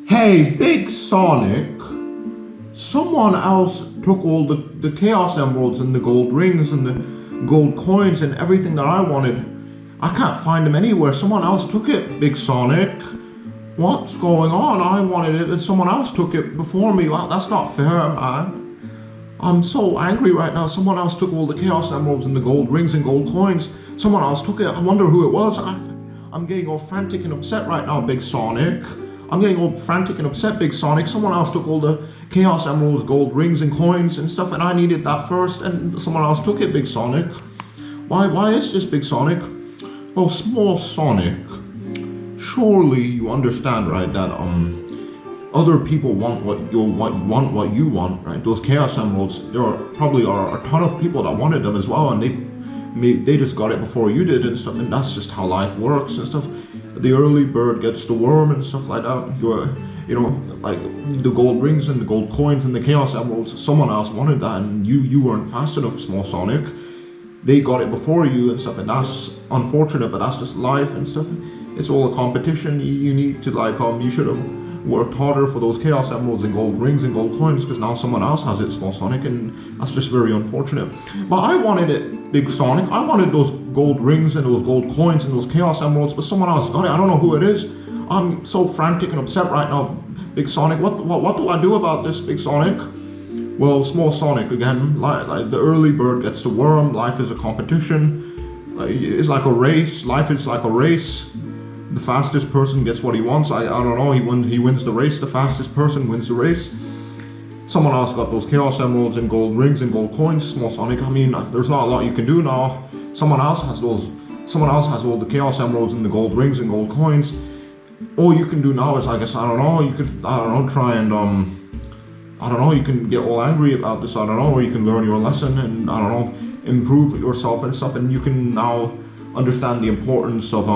Hey, Big Sonic, someone else took all the Chaos Emeralds and the gold rings and the gold coins and everything that I wanted. I can't find them anywhere. Someone else took it, Big Sonic. What's going on? I wanted it and someone else took it before me. Well, that's not fair, man. I'm so angry right now. Someone else took all the Chaos Emeralds and the gold rings and gold coins. Someone else took it. I wonder who it was. I'm getting all frantic and upset right now, Big Sonic. I'm getting all frantic and upset, Big Sonic. Someone else took all the Chaos Emeralds, gold rings and coins and stuff, and I needed that first, and someone else took it, Big Sonic. Why is this, Big Sonic? Well, Small Sonic, surely you understand, right, that other people want what you want, right? Those Chaos Emeralds, there probably are a ton of people that wanted them as well, and they just got it before you did and stuff, and that's just how life works and stuff. The early bird gets the worm and stuff like that. Like the gold rings and the gold coins and the Chaos Emeralds, someone else wanted that and you weren't fast enough, Small Sonic. They got it before you and stuff, and that's unfortunate, but that's just life and stuff. It's all a competition. You need to you should have worked harder for those Chaos Emeralds and gold rings and gold coins, because now someone else has it, Small Sonic, and that's just very unfortunate. But I wanted it, Big Sonic. I wanted those gold rings and those gold coins and those Chaos Emeralds, but someone else got it. I don't know who it is. I'm so frantic and upset right now, Big Sonic. What do I do about this, Big Sonic? Well, Small Sonic, again, like the early bird gets the worm. Life is a competition. It's like a race. Life is like a race. The fastest person gets what he wants. I don't know. He wins the race. The fastest person wins the race. Someone else got those Chaos Emeralds and gold rings and gold coins, Small Sonic. I mean, there's not a lot you can do now. Someone else has all the Chaos Emeralds and the gold rings and gold coins. All you can do now is, I guess, you can get all angry about this, or you can learn your lesson and, improve yourself and stuff, and you can now understand the importance of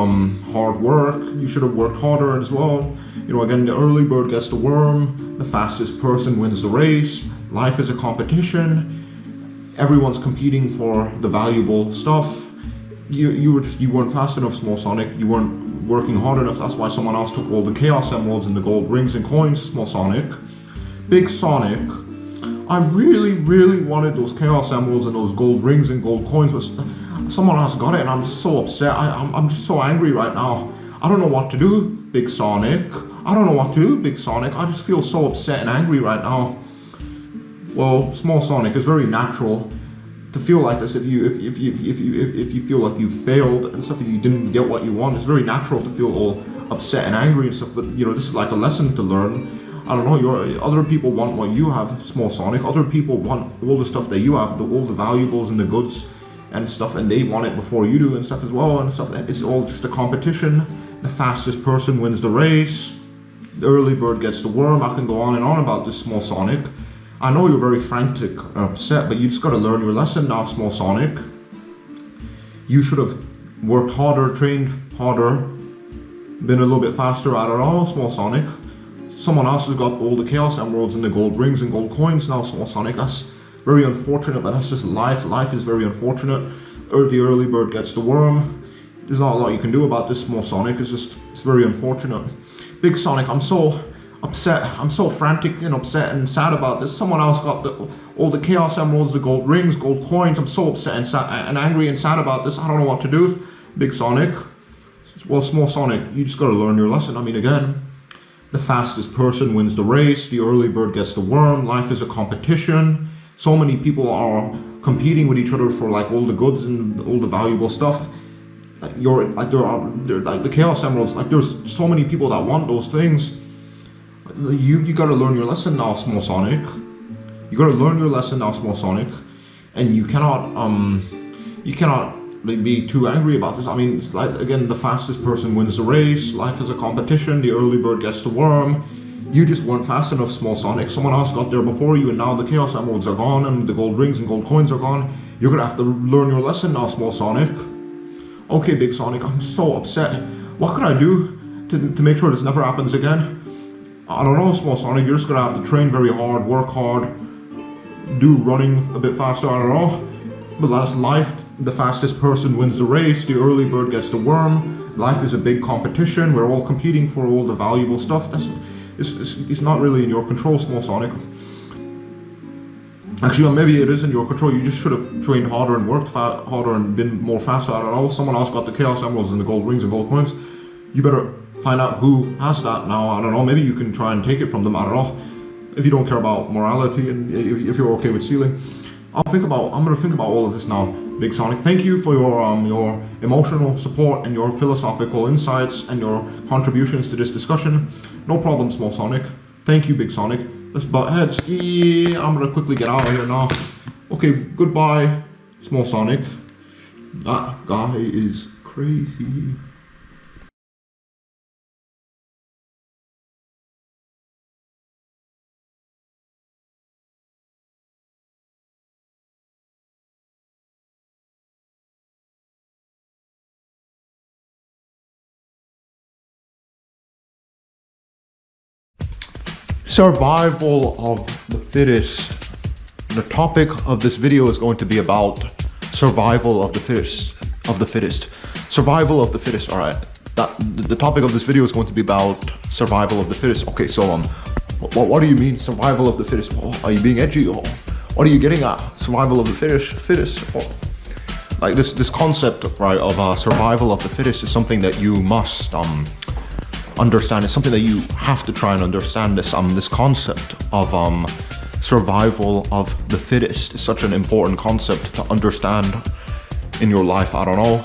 hard work. You should have worked harder as well. Again, the early bird gets the worm, the fastest person wins the race. Life is a competition. Everyone's competing for the valuable stuff. You weren't fast enough, Small Sonic. You weren't working hard enough. That's why someone else took all the Chaos Emeralds and the gold rings and coins, Small Sonic. Big Sonic, I really, really wanted those Chaos Emeralds and those gold rings and gold coins, but someone else got it, and I'm just so upset. I'm just so angry right now. I don't know what to do, Big Sonic. I don't know what to do, Big Sonic. I just feel so upset and angry right now. Well, Small Sonic, it's very natural to feel like this if you feel like you failed and stuff, if you didn't get what you want. It's very natural to feel all upset and angry and stuff. But this is like a lesson to learn. I don't know. Other people want what you have, Small Sonic. Other people want all the stuff that you have, all the valuables and the goods and stuff, and they want it before you do and stuff as well and stuff. It's all just a competition. The fastest person wins the race. The early bird gets the worm. I can go on and on about this, Small Sonic. I know you're very frantic and upset, but you just got to learn your lesson now, Small Sonic. You should have worked harder, trained harder, been a little bit faster. I don't know, Small Sonic. Someone else has got all the Chaos Emeralds and the gold rings and gold coins now, Small Sonic. That's very unfortunate, but that's just life. Life is very unfortunate. The early bird gets the worm. There's not a lot you can do about this, Small Sonic. It's very unfortunate. Big Sonic, I'm so upset. I'm so frantic and upset and sad about this. Someone else got all the Chaos Emeralds, the gold rings, gold coins. I'm so upset and sad and angry and sad about this. I don't know what to do, Big Sonic. Well, Small Sonic, you just gotta learn your lesson. I mean, again, the fastest person wins the race. The early bird gets the worm. Life is a competition. So many people are competing with each other for all the goods and all the valuable stuff. The Chaos Emeralds. There's so many people that want those things. You gotta learn your lesson now, Small Sonic. You gotta learn your lesson now, Small Sonic, and you cannot be too angry about this. I mean, it's again, the fastest person wins the race. Life is a competition. The early bird gets the worm. You just weren't fast enough, Small Sonic. Someone else got there before you, and now the Chaos Emeralds are gone and the gold rings and gold coins are gone. You're gonna have to learn your lesson now, Small Sonic. Okay, Big Sonic, I'm so upset. What could I do to make sure this never happens again? I don't know, Small Sonic. You're just gonna have to train very hard, work hard, do running a bit faster, I don't know. But that's life. The fastest person wins the race. The early bird gets the worm. Life is a big competition. We're all competing for all the valuable stuff. it's not really in your control, Small Sonic. Actually, maybe it is in your control. You just should have trained harder and worked harder and been more faster. I don't know. Someone else got the Chaos Emeralds and the gold rings and gold coins. You better find out who has that now. I don't know. Maybe you can try and take it from them. I don't know. If you don't care about morality and if you're okay with stealing, I'm gonna think about all of this now, Big Sonic. Thank you for your emotional support and your philosophical insights and your contributions to this discussion. No problem, Small Sonic. Thank you, Big Sonic. Let's butt heads. Yeah, I'm gonna quickly get out of here now. Okay, goodbye, Small Sonic. That guy is crazy. Survival of the fittest. The topic of this video is going to be about survival of the fittest. Survival of the fittest. All right. The topic of this video is going to be about survival of the fittest. Okay, so what do you mean survival of the fittest? Are you being edgy? Or what are you getting at? Survival of the fittest. Like this concept, right, of survival of the fittest is something that you must understand. It's something that you have to try and understand. This concept of survival of the fittest is such an important concept to understand in your life. I don't know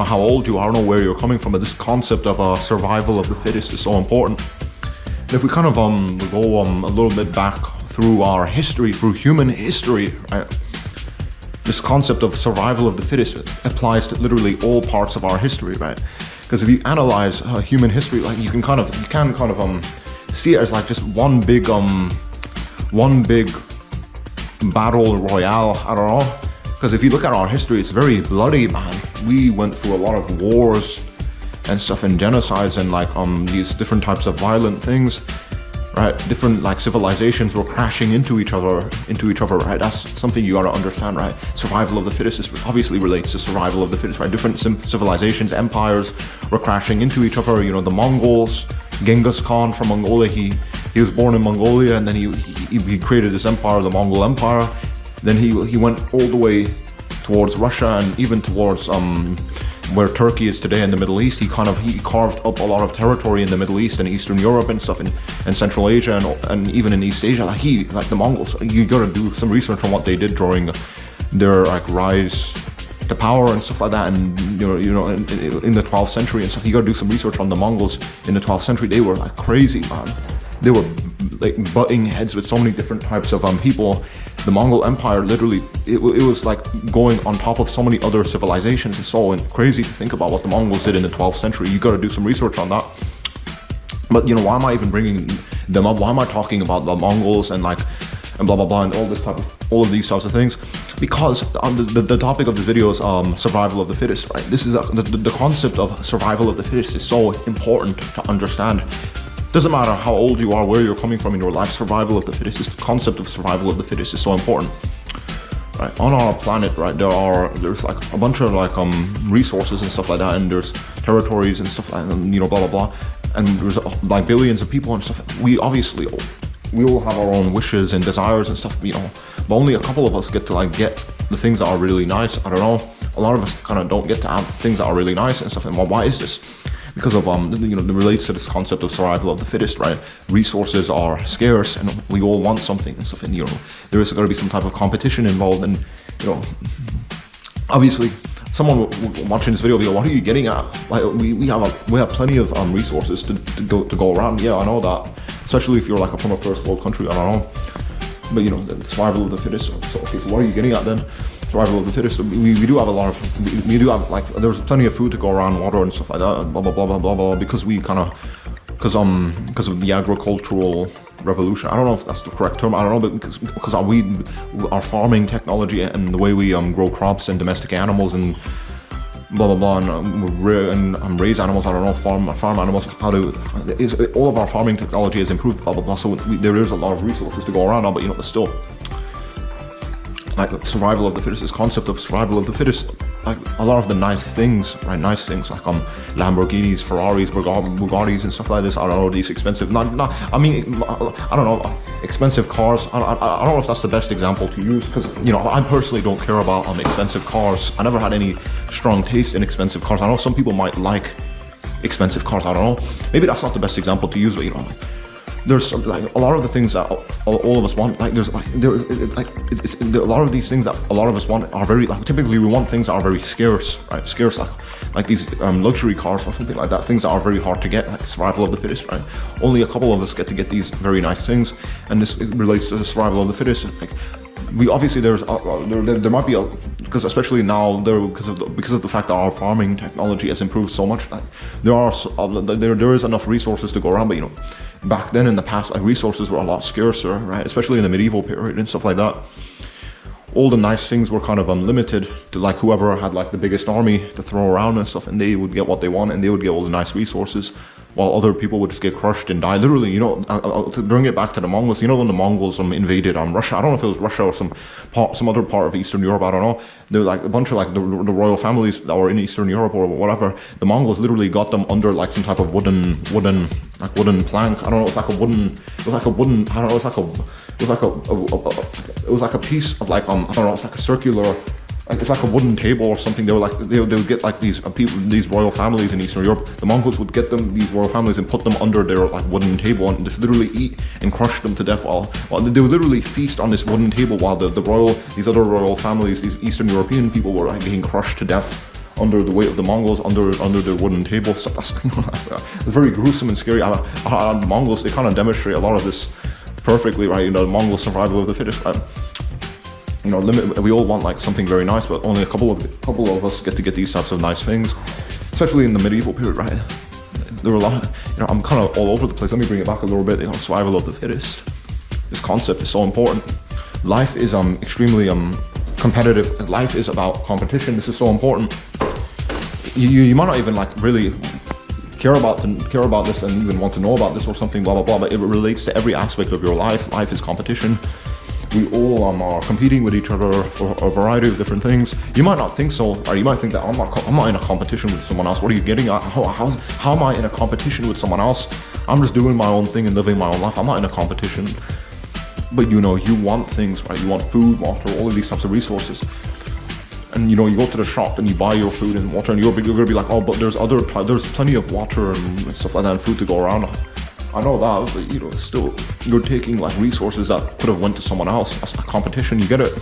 how old you are, I don't know where you're coming from, but this concept of survival of the fittest is so important. And if we kind of go a little bit back through our history, through human history, right? This concept of survival of the fittest applies to literally all parts of our history, right? Because if you analyze human history, like you can kind of see it as like just one big battle royale. I don't know. Because if you look at our history, it's very bloody, man. We went through a lot of wars and stuff and genocides and like these different types of violent things, right? Different like civilizations were crashing into each other, right? That's something you gotta understand, right? Survival of the fittest obviously relates to survival of the fittest, right? Different civilizations, empires were crashing into each other. You know, the Mongols, Genghis Khan from Mongolia, he was born in Mongolia, and then he created this empire, the Mongol Empire. Then he went all the way towards Russia and even towards where Turkey is today in the Middle East. He carved up a lot of territory in the Middle East and Eastern Europe and stuff, and Central Asia and even in East Asia. Like the Mongols, you gotta do some research on what they did during their like rise to power and stuff like that. And you know in the 12th century and stuff, you gotta do some research on the Mongols in the 12th century. They were like crazy, man. They were like butting heads with so many different types of people. The Mongol Empire literally, it was like going on top of so many other civilizations. It's so crazy to think about what the Mongols did in the 12th century. You got to do some research on that. But you know, why am I even bringing them up? Why am I talking about the Mongols and blah blah blah and all of these types of things? Because the topic of this video is survival of the fittest, right? This is the concept of survival of the fittest is so important to understand. Doesn't matter how old you are, where you're coming from in your life, survival of the fittest, the concept of survival of the fittest is so important. Right? On our planet, right, there's like a bunch of like resources and stuff like that, and there's territories and stuff, and you know, blah blah blah, and there's like billions of people and stuff. We all have our own wishes and desires and stuff, you know, but only a couple of us get to like get the things that are really nice. I don't know, a lot of us kind of don't get to have things that are really nice and stuff. And why is this? Because of you know, it relates to this concept of survival of the fittest, right? Resources are scarce and we all want something and stuff, and you know, there is going to be some type of competition involved. And you know, obviously someone watching this video will be like, what are you getting at? Like we have plenty of resources to go around. Yeah, I know that, especially if you're like from a first world country. I don't know, but you know, the survival of the fittest. So okay, so what are you getting at then? Survival of the fittest. We do have a lot of, we do have like, there's plenty of food to go around, water and stuff like that, and blah blah blah blah blah blah, because because of the agricultural revolution. I don't know if that's the correct term. I don't know, but because our farming technology and the way we grow crops and domestic animals and blah blah blah and raise animals. I don't know, farm animals. All of our farming technology has improved. Blah blah blah. So there is a lot of resources to go around now, but you know, but still. Like survival of the fittest, this concept of survival of the fittest, like a lot of the nice things, right? Nice things like Lamborghinis, Ferraris, Bugattis, and stuff like this. I don't know, these expensive, I don't know, expensive cars. I don't know if that's the best example to use, because I personally don't care about expensive cars. I never had any strong taste in expensive cars. I know some people might like expensive cars. I don't know. Maybe that's not the best example to use, but there's like a lot of the things that all of us want. Like there's like it's a lot of these things that a lot of us want are very like, typically we want things that are very scarce, right? Scarce, like these luxury cars or something like that. Things that are very hard to get, like survival of the fittest, right? Only a couple of us get to get these very nice things, and this relates to the survival of the fittest. Like we obviously there might be because especially now because of the fact that our farming technology has improved so much, like there is enough resources to go around, but back then in the past, like resources were a lot scarcer, right? Especially in the medieval period and stuff like that. All the nice things were kind of unlimited to like whoever had like the biggest army to throw around and stuff, and they would get what they want, and they would get all the nice resources, while other people would just get crushed and die. Literally, to bring it back to the Mongols, when the Mongols invaded Russia, I don't know if it was Russia or some other part of Eastern Europe, I don't know. There were like a bunch of like the royal families that were in Eastern Europe or whatever. The Mongols literally got them under like some type of wooden plank. I don't know, it was like a piece of like I don't know, it's like a circular, like it's like a wooden table or something. They would get like these people, these royal families in Eastern Europe. The Mongols would get these royal families and put them under their like wooden table and just literally eat and crush them to death. While they would literally feast on this wooden table while these other royal families, these Eastern European people, were like being crushed to death under the weight of the Mongols, under their wooden table. So that's it's very gruesome and scary. The Mongols, they kind of demonstrate a lot of this perfectly, right? The Mongol survival of the fittest, right? We all want like something very nice, but only a couple of us get to get these types of nice things, especially in the medieval period, right? There were a lot. I'm kind of all over the place. Let me bring it back a little bit. Survival of the fittest. This concept is so important. Life is extremely competitive. Life is about competition. This is so important. You might not even like really care about this and even want to know about this or something, blah blah blah, but it relates to every aspect of your life. Life is competition. We all are competing with each other for a variety of different things. You might not think so, or you might think that I'm not in a competition with someone else. What are you getting at? How am I in a competition with someone else? I'm just doing my own thing and living my own life. I'm not in a competition. But you want things, right? You want food, water, all of these types of resources. And you go to the shop and you buy your food and water, and you're gonna be like, oh, but there's plenty of water and stuff like that and food to go around. I know that, but still, you're taking like resources that could have went to someone else. That's a competition. You get it.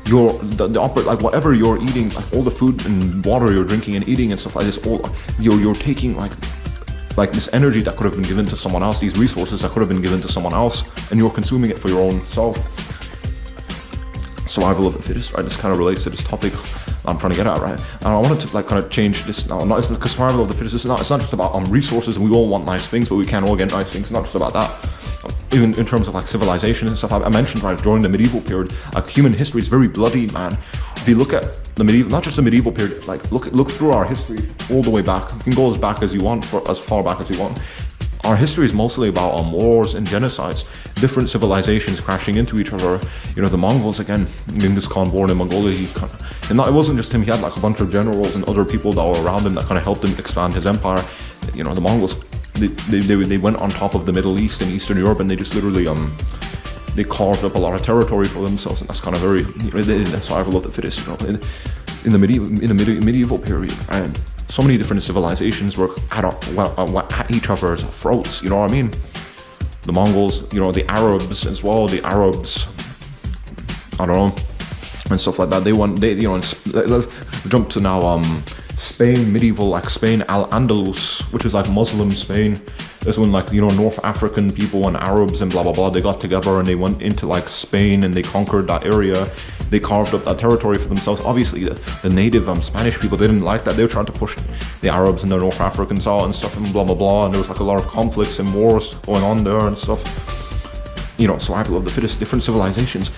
Like whatever you're eating, like all the food and water you're drinking and eating and stuff like this, all you're taking like this energy that could have been given to someone else, these resources that could have been given to someone else, and you're consuming it for your own self. Survival of the fittest, right? This kind of relates to this topic I'm trying to get at, right? And I wanted to like kind of change this now. Not because survival of the fittest, it's not just about resources, and we all want nice things, but we can't all get nice things. It's not just about that. Even in terms of like civilization and stuff, I mentioned, right, during the medieval period, like human history is very bloody, man. If you look at the medieval, not just the medieval period, like look through our history all the way back. You can go as back as you want, for as far back as you want. Our history is mostly about wars and genocides, different civilizations crashing into each other. The Mongols, again, Genghis Khan, born in Mongolia, it wasn't just him. He had like a bunch of generals and other people that were around him that kind of helped him expand his empire. The Mongols, they went on top of the Middle East and Eastern Europe, and they just literally they carved up a lot of territory for themselves, and that's kind of very the survival of the fittest. In the medieval period, and so many different civilizations were at each other's throats. You know what I mean? The Mongols, the Arabs as well. The Arabs, I don't know, and stuff like that. Let's jump to now. Spain, medieval, like Spain, Al-Andalus, which is like Muslim Spain. This when like North African people and Arabs and blah blah blah, they got together and they went into like Spain and they conquered that area. They carved up that territory for themselves. Obviously the native Spanish people, they didn't like that. They were trying to push the Arabs and the North Africans out and stuff and blah blah blah, and there was like a lot of conflicts and wars going on there and stuff. Survival of the fittest, different civilizations.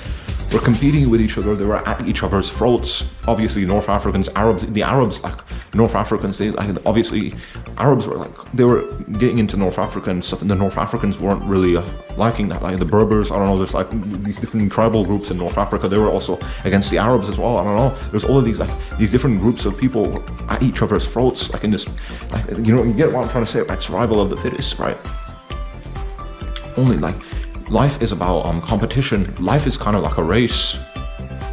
were competing with each other. They were at each other's throats. Obviously, North Africans, Arabs, the Arabs, like North Africans, they like, obviously Arabs were like, they were getting into North Africa and stuff, and the North Africans weren't really liking that. Like the Berbers, I don't know, there's like these different tribal groups in North Africa. They were also against the Arabs as well. I don't know. There's all of these like these different groups of people at each other's throats, like in this, like, you know, you get what I'm trying to say, right? Survival of the fittest, right? Only like life is about competition. Life is kind of like a race,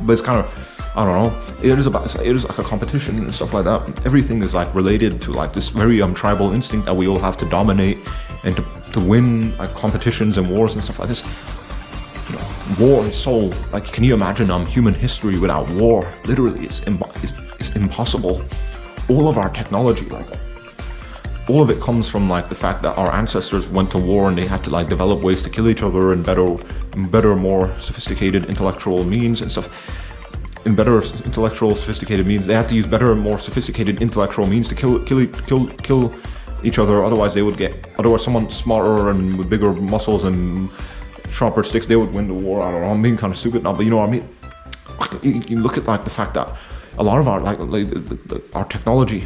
but it's kind of, I don't know, it is like a competition and stuff like that. Everything is like related to like this very tribal instinct that we all have to dominate and to win like competitions and wars and stuff like this. You know, war is so, like, can you imagine human history without war? Literally, it's impossible. All of our technology, like, all of it comes from like the fact that our ancestors went to war and they had to like develop ways to kill each other and better, more sophisticated intellectual means and stuff. In better intellectual sophisticated means, they had to use better, more sophisticated intellectual means to kill each other. Otherwise someone smarter and with bigger muscles and sharper sticks, they would win the war. I don't know, I'm being kind of stupid now, but you know what I mean? You look at like the fact that a lot of our our technology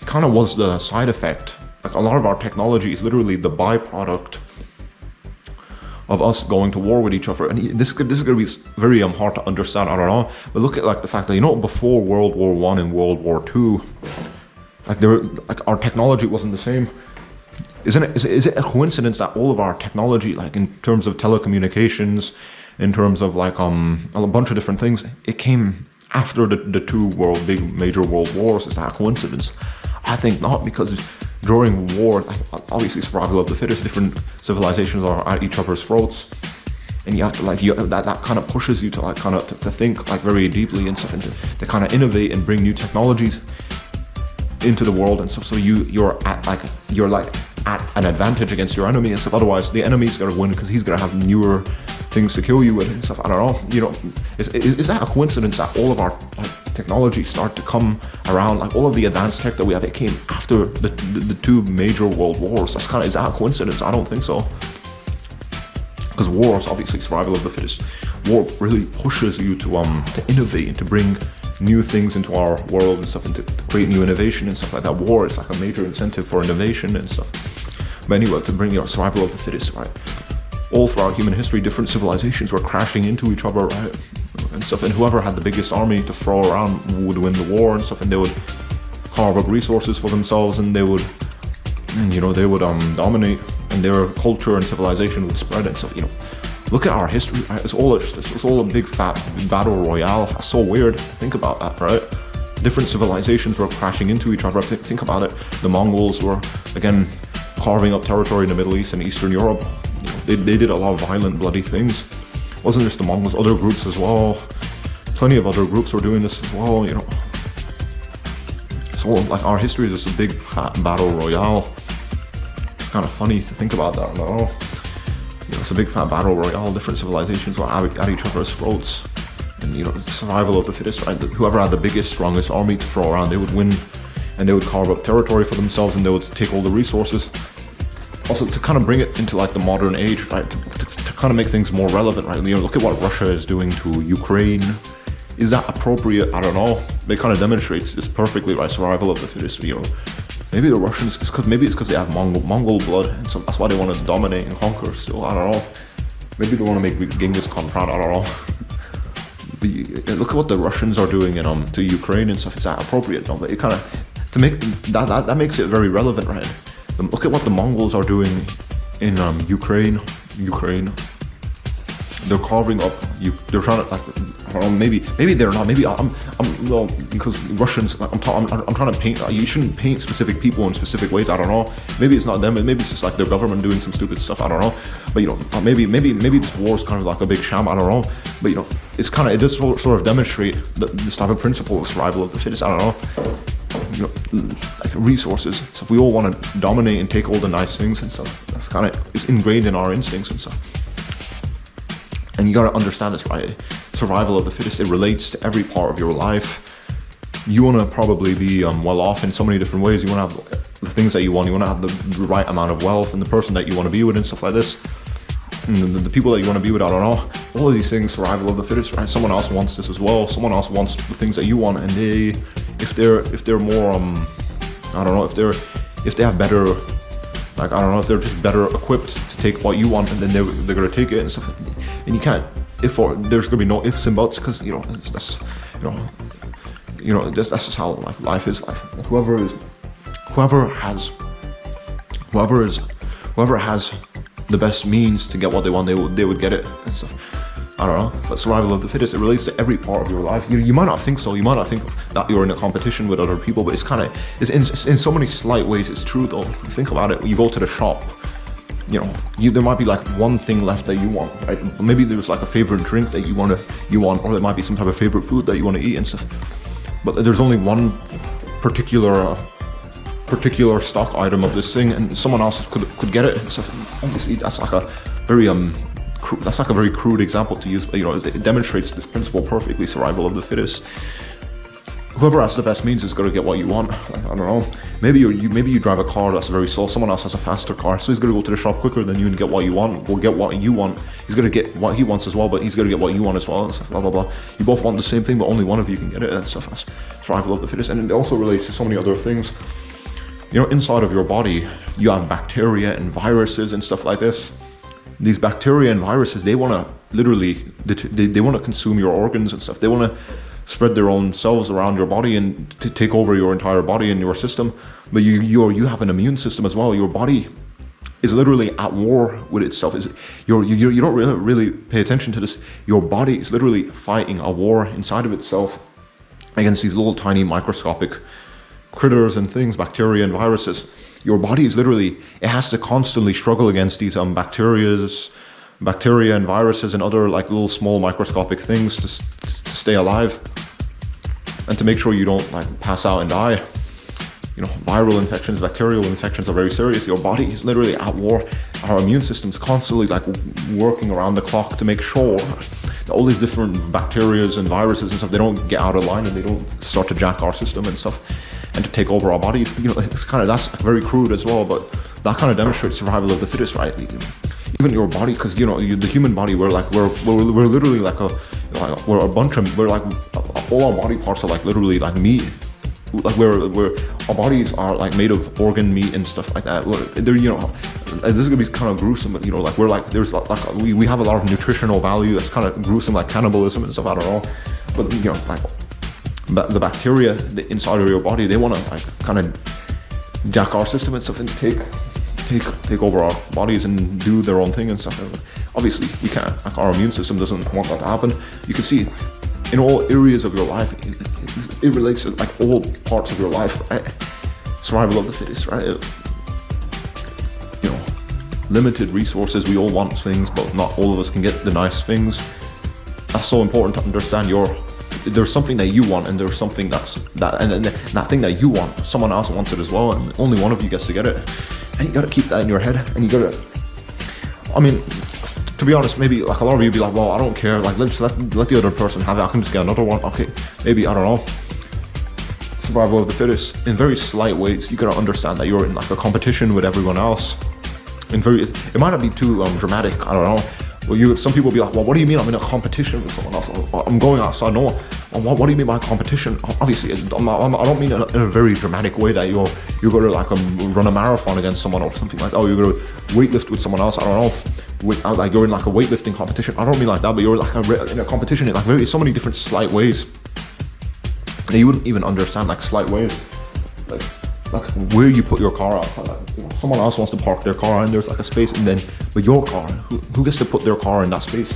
kind of was the side effect. Like a lot of our technology is literally the byproduct of us going to war with each other, and this is going to be very hard to understand. I don't know, but look at like the fact that, you know, before World War I and World War II, like our technology wasn't the same. Is it a coincidence that all of our technology, like in terms of telecommunications, in terms of like a bunch of different things, it came after the two big major world wars? Is that a coincidence? I think not, because during war, like, obviously survival of the fittest, different civilizations are at each other's throats, and you have to like, that kind of pushes you to like kind of to think like very deeply and stuff, and to kind of innovate and bring new technologies into the world and stuff. So you're at an advantage against your enemy and stuff. Otherwise, the enemy's gonna win because he's gonna have newer things to kill you with and stuff. I don't know. You know, is that a coincidence that all of our like technology start to come around? Like all of the advanced tech that we have, it came after the two major world wars. Is that a coincidence? I don't think so. Because war is obviously survival of the fittest. War really pushes you to innovate and to bring new things into our world and stuff, and to create new innovation and stuff like that. War is like a major incentive for innovation and stuff. But anyway, to bring your survival of the fittest, right? All throughout human history, different civilizations were crashing into each other, right? And stuff, and whoever had the biggest army to throw around would win the war and stuff, and they would carve up resources for themselves, and they would dominate, and their culture and civilization would spread and stuff. You know, look at our history, right? It's all a big fat battle royale. It's so weird to think about that, right? Different civilizations were crashing into each other. Think about it. The Mongols were again carving up territory in the Middle East and Eastern Europe. You know, they did a lot of violent, bloody things. It wasn't just the Mongols, other groups as well. Plenty of other groups were doing this as well, you know. So like our history is just a big fat battle royale. It's kind of funny to think about that, I don't know. You know, it's a big fat battle royale. Different civilizations were at each other's throats. And you know, survival of the fittest, right? Whoever had the biggest, strongest army to throw around, they would win, and they would carve up territory for themselves, and they would take all the resources. Also, to kind of bring it into like the modern age, right? To kind of make things more relevant, right? You know, look at what Russia is doing to Ukraine. Is that appropriate? I don't know. It kind of demonstrates this perfectly, right? Survival of the fittest. You know, maybe the Russians, it's because they have Mongol blood, and so that's why they want to dominate and conquer. So I don't know. Maybe they want to make Genghis Khan proud. I don't know. But look at what the Russians are doing to Ukraine and stuff. Is that appropriate? No, but it kind of to make that makes it very relevant, right? Look at what the Mongols are doing in Ukraine. They're carving up. They're trying to, like, I don't know, maybe they're not. Maybe I'm well, because Russians. I'm trying to paint. You shouldn't paint specific people in specific ways. I don't know. Maybe it's not them. Maybe it's just like their government doing some stupid stuff. I don't know. But you know, maybe this war is kind of like a big sham. I don't know. But you know, it does sort of demonstrate this type of principle of survival of the fittest. I don't know. You know, like resources. So if we all want to dominate and take all the nice things and stuff, that's kind of, it's ingrained in our instincts and stuff. And you gotta understand this, right? Survival of the fittest, it relates to every part of your life. You wanna probably be well off in so many different ways. You wanna have the things that you want. You wanna have the right amount of wealth and the person that you wanna be with and stuff like this. and the people that you want to be with, I don't know. All of these things, survival of the fittest, right? Someone else wants this as well. Someone else wants the things that you want, and if they're more, I don't know, if they have better, like, I don't know, if they're just better equipped to take what you want, and then they're gonna take it and stuff. And you can't, there's gonna be no ifs and buts, because that's that's just how life is. Like, whoever has the best means to get what they want, they would get it and stuff. I don't know, but survival of the fittest, it relates to every part of your life. You might not think so. You might not think that you're in a competition with other people, but it's in so many slight ways it's true though. Think about it. You go to the shop, there might be like one thing left that you want, right? Maybe there's like a favorite drink that you want, or there might be some type of favorite food that you want to eat and stuff. But there's only one particular stock item of this thing, and someone else could get it and stuff. Obviously, that's like a very crude example to use, but it demonstrates this principle perfectly. Survival of the fittest. Whoever has the best means is going to get what you want. Like, I don't know. Maybe you drive a car that's very slow. Someone else has a faster car, so he's going to go to the shop quicker than you and get what you want. Will get what you want. He's going to get what he wants as well, but he's going to get what you want as well. And stuff, blah blah blah. You both want the same thing, but only one of you can get it. And stuff. That's survival of the fittest, and it also relates to so many other things. Inside of your body, you have bacteria and viruses and stuff like this. These bacteria and viruses, they want to literally, they want to consume your organs and stuff. They want to spread their own cells around your body and to take over your entire body and your system. But you have an immune system as well. Your body is literally at war with itself. You don't really pay attention to this. Your body is literally fighting a war inside of itself against these little tiny microscopic critters and things, bacteria and viruses. Your body is literally, it has to constantly struggle against these bacteria and viruses and other like little small microscopic things to stay alive and to make sure you don't like pass out and die. Viral infections, bacterial infections are very serious. Your body is literally at war. Our immune system is constantly like working around the clock to make sure that all these different bacterias and viruses and stuff, they don't get out of line and they don't start to jack our system and stuff and to take over our bodies. It's that's very crude as well, but that kind of demonstrates survival of the fittest, right? Even your body, because the human body, we're literally like we're a bunch of, we're like, all our body parts are like literally like meat. Like our bodies are like made of organ meat and stuff like that. This is gonna be kind of gruesome, but there's like we have a lot of nutritional value that's kind of gruesome, like cannibalism and stuff. I don't know, but the bacteria inside of your body, they want to like kind of jack our system and stuff and take over our bodies and do their own thing and stuff. Obviously, we can't. Like, our immune system doesn't want that to happen. You can see in all areas of your life, it relates to like all parts of your life, right? Survival of the fittest, right? Limited resources. We all want things, but not all of us can get the nice things. That's so important to understand. There's something that you want, and there's something and that thing that you want, someone else wants it as well, and only one of you gets to get it. And you gotta keep that in your head, and you gotta, to be honest, maybe like a lot of you be like, well, I don't care, like let the other person have it, I can just get another one. Okay, maybe, I don't know. Survival of the fittest, in very slight ways, you gotta understand that you're in like a competition with everyone else. It might not be too dramatic, I don't know. Well, some people be like, well, what do you mean I'm in a competition with someone else? I'm going outside. No, what do you mean by competition? Obviously, I don't mean in a very dramatic way that you're going to like run a marathon against someone or something like that. Oh, you're going to weightlift with someone else. I don't know. Like you're in like a weightlifting competition. I don't mean like that, but you're like in a competition in like so many different slight ways that you wouldn't even understand, like slight ways. Like where you put your car outside, like, someone else wants to park their car and there's like a space, and then with your car, who gets to put their car in that space?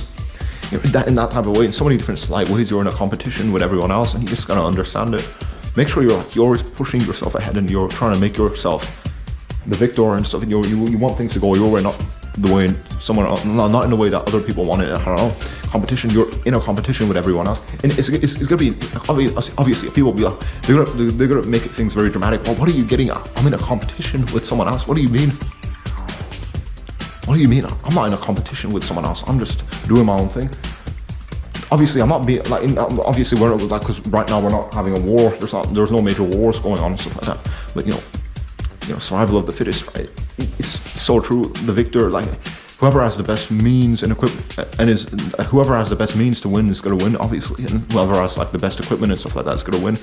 In that type of way, in so many different slight ways, you're in a competition with everyone else, and you just gotta understand it. Make sure you're always pushing yourself ahead, and you're trying to make yourself the victor and stuff, and you want things to go your way, not the way someone else, not in the way that other people want it. I don't know. Competition, you're in a competition with everyone else, and it's gonna be obviously people will be like, they're gonna make things very dramatic. Well, what are you getting at? I'm in a competition with someone else. What do you mean? What do you mean? I'm not in a competition with someone else. I'm just doing my own thing. Obviously, I'm not being like. Obviously, we're not like, because right now we're not having a war. There's no major wars going on and stuff like that. But survival of the fittest, right? It's so true. The victor, like whoever has the best means and equipment, and is whoever has the best means to win is going to win, obviously, and whoever has like the best equipment and stuff like that is going to win.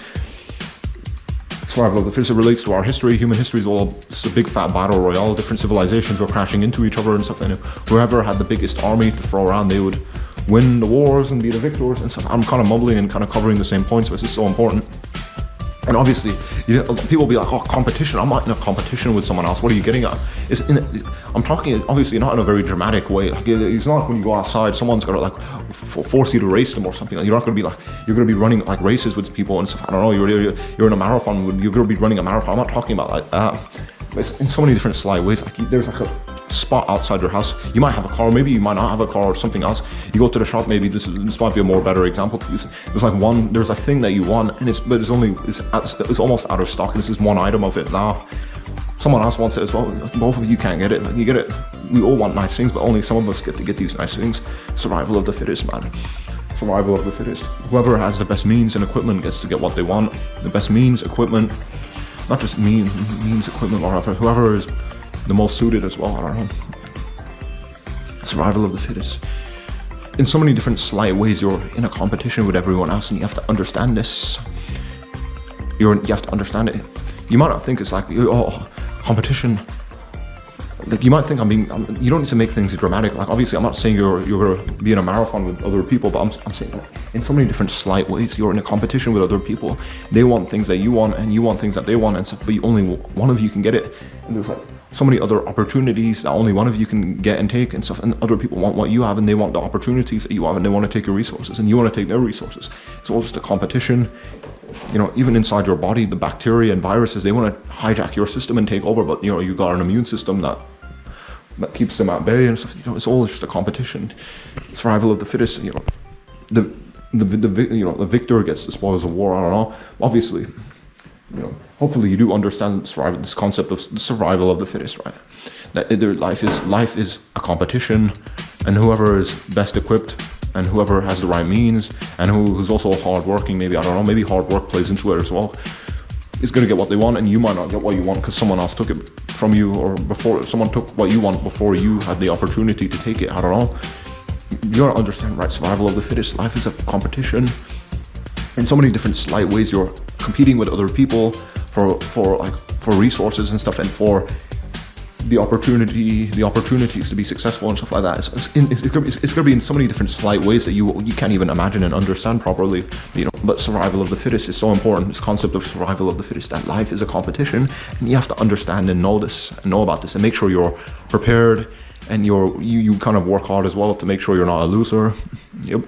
Survival of the fittest relates to our history. Human history is all just a big fat battle royale. Different civilizations were crashing into each other and stuff. And whoever had the biggest army to throw around, they would win the wars and be the victors and stuff. I'm kind of mumbling and kind of covering the same points, but this is so important. And obviously, people will be like, oh, competition. I'm not in a competition with someone else. What are you getting at? I'm talking, obviously, not in a very dramatic way. Like, it's not like when you go outside, someone's got to like force you to race them or something. Like, you're not going to be like, you're going to be running like races with people and stuff. I don't know, you're in a marathon, you're going to be running a marathon. I'm not talking about like that. But it's in so many different sly ways. Like, there's like a spot outside your house. You might have a car, maybe you might not have a car or something else. You go to the shop, maybe this might be a more better example to use. There's a thing that you want, and it's almost out of stock. This is one item of it now. Someone else wants it as well. Both of you can't get it. Like, you get it. We all want nice things, but only some of us get to get these nice things. Survival of the fittest, man. Survival of the fittest. Whoever has the best means and equipment gets to get what they want. The best means, equipment, not just means equipment or whoever is the most suited as well. I don't know. Survival of the fittest. In so many different slight ways, you're in a competition with everyone else, and you have to understand this. You have to understand it. You might not think it's like, oh, competition. Like, you might think you don't need to make things dramatic. Like, obviously, I'm not saying you're gonna be in a marathon with other people, but I'm saying like, in so many different slight ways, you're in a competition with other people. They want things that you want, and you want things that they want, and stuff. But only one of you can get it. And there's like so many other opportunities that only one of you can get and take and stuff. And other people want what you have, and they want the opportunities that you have, and they want to take your resources, and you want to take their resources. It's all just a competition. Even inside your body, the bacteria and viruses, they want to hijack your system and take over, but you got an immune system that keeps them at bay and stuff. It's all just a competition. Survival of the fittest. The victor gets the spoils of war. I don't know. Obviously, hopefully you do understand this concept of the survival of the fittest, right? That life is a competition, and whoever is best equipped and whoever has the right means and who's also hardworking, maybe hard work plays into it as well, is going to get what they want, and you might not get what you want because someone else took it from you, or before someone took what you want before you had the opportunity to take it. I don't know. You gotta understand, right? Survival of the fittest. Life is a competition. In so many different slight ways, you're competing with other people for resources and stuff, and for the opportunities to be successful and stuff like that. It's gonna be in so many different slight ways that you can't even imagine and understand properly. But survival of the fittest is so important. This concept of survival of the fittest, that life is a competition, and you have to understand and know this and know about this, and make sure you're prepared, and you kind of work hard as well to make sure you're not a loser. Yep.